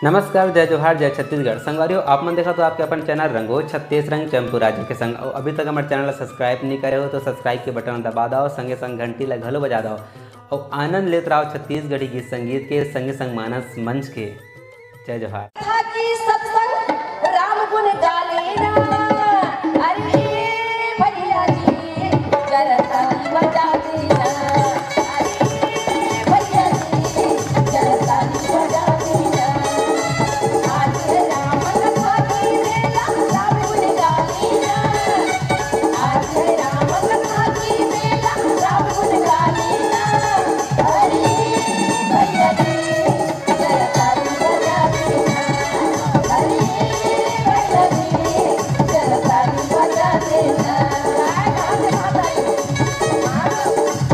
नमस्कार, जय जोहार, जय छत्तीसगढ़। संगवारियों, आप मन देखा तो आपके अपन चैनल रंगोज छत्तीस रंग चंपू राज्य के संग और अभी तक हमारे चैनल सब्सक्राइब नहीं करे हो तो सब्सक्राइब के बटन दबा दो, संगे संग घंटी ला घलो बजा दो और आनंद लेते रहो छत्तीसगढ़ी गीत संगीत के संगे संग मानस मंच के। जय जोहार। राम गुण गाले ना, अरे भैया जी जरा ताली बजा देना, अरे भैया जी जरा ताली बजा देना। आज राम कथा की मेला, राम गुण गाले ना, आज राम कथा की मेला, राम गुण गाले ना, अरे भैया जी जरा ताली बजा देना, अरे भैया जी जरा ताली बजा देना।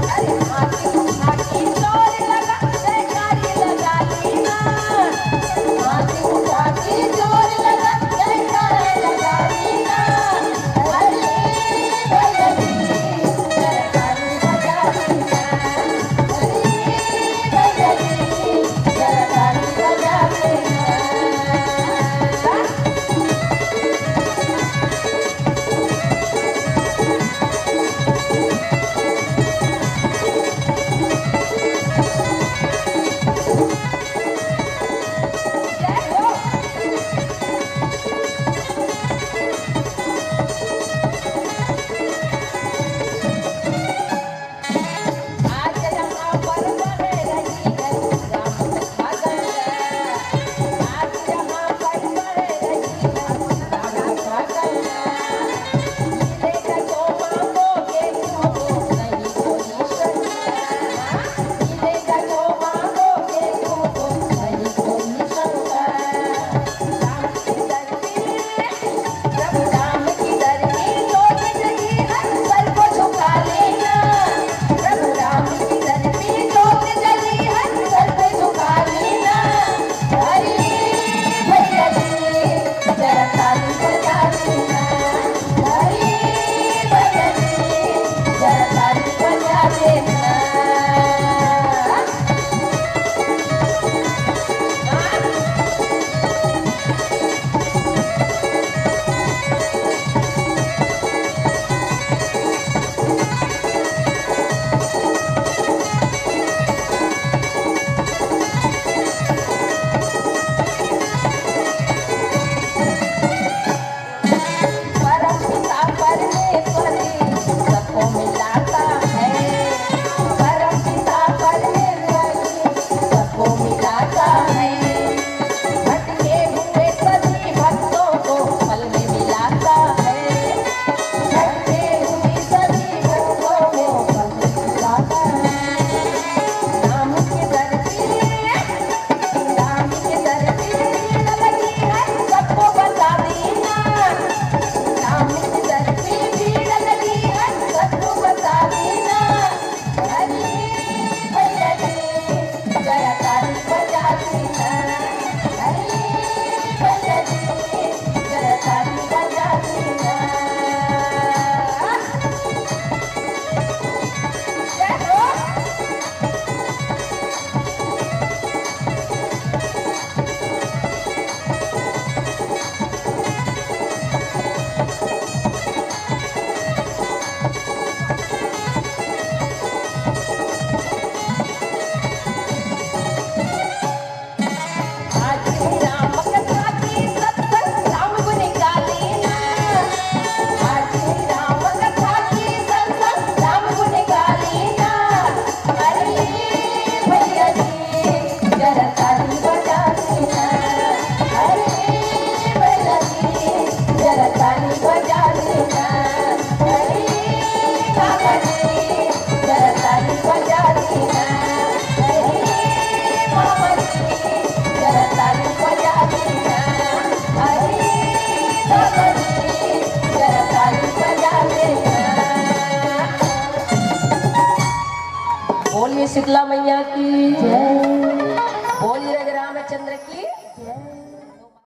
अरे हाथी जोर लगा जयकारी लगा लेना, हाथी उठा के जोर लगा जयकारी लगा लेना, अरे भैया जी जरा ताली बजा देना, अरे भैया जी जरा ताली बजा देना। जय हो। आज यहाँ पर बने रही है राम कथा गंगा, आज यहाँ पर बने रही है राम कथा गंगा। मिलेगा जो मांगोगे तुमको नहीं कोई शंका, मिलेगा जो मांगोगे तुमको नहीं कोई शंका। राम की धरती, प्रभु राम की धरती जोत जगी है, सर को झुका लेना। प्रभु राम की धरती जोत जगी है, सर पे झुका लेना। अरे भैया जी जरा ताली बजा देना, अरे भैया जी जरा ताली बजा देना। परमपिता परमेश्वरी सबको मिलाता है, परमपिता परमेश्वरी सबको मिलाता है। भटके हुए सभी भक्तों को पल में मिलाता है, भटके हुए सभी भक्तों को पल में मिलाता है। राम की धरती, राम की धरती लगी है, सबको बता देना। राम की धरती भीड़ लगी है, सबको बता देना। अरे भैया जी जरा ताली बजा देना, अरे भैया जी जरा ताली बजा देना। जय हो। आज राम कथा की सत्संग राम गुण गाले ना, आज राम कथा की सत्संग राम गुण गाले ना। अरे भैया जी जरा ताली बजा देना, अरे भैया जी जरा ताली बजा देना, अरे बाबा जी जरा ताली बजा देना, अरे मामा जी जरा ताली बजा देना, अरे बाबा जी जरा ताली बजा देना। बोलिए शीतला